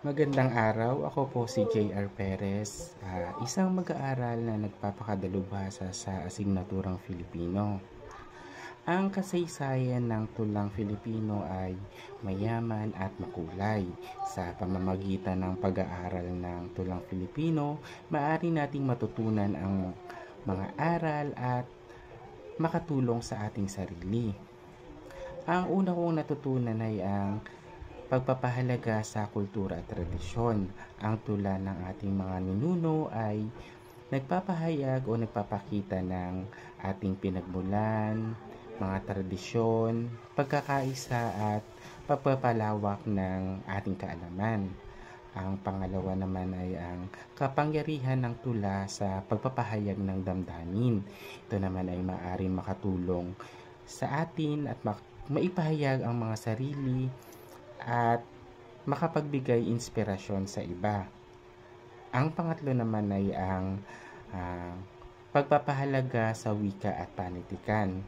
Magandang araw, ako po si J.R. Perez, isang mag-aaral na nagpapakadalubhasa sa asignaturang Filipino. Ang kasaysayan ng tulang Filipino ay mayaman at makulay. Sa pamamagitan ng pag-aaral ng tulang Filipino, maaari nating matutunan ang mga aral at makatulong sa ating sarili. Ang una kong natutunan ay ang pagpapahalaga sa kultura at tradisyon. Ang tula ng ating mga ninuno ay nagpapahayag o nagpapakita ng ating pinagmulan, mga tradisyon, pagkakaisa at pagpapalawak ng ating kaalaman. Ang pangalawa naman ay ang kapangyarihan ng tula sa pagpapahayag ng damdamin. Ito naman ay maaaring makatulong sa atin at maipahayag ang mga sarili at makapagbigay inspirasyon sa iba. Ang pangatlo naman ay ang pagpapahalaga sa wika at panitikan.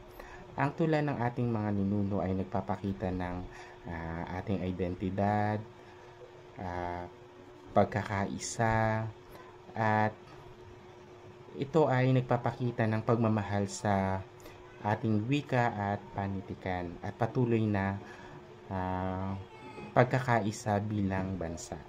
Ang tula ng ating mga ninuno ay nagpapakita ng ating identidad, pagkakaisa, at ito ay nagpapakita ng pagmamahal sa ating wika at panitikan at patuloy na pagkakaisa bilang bansa.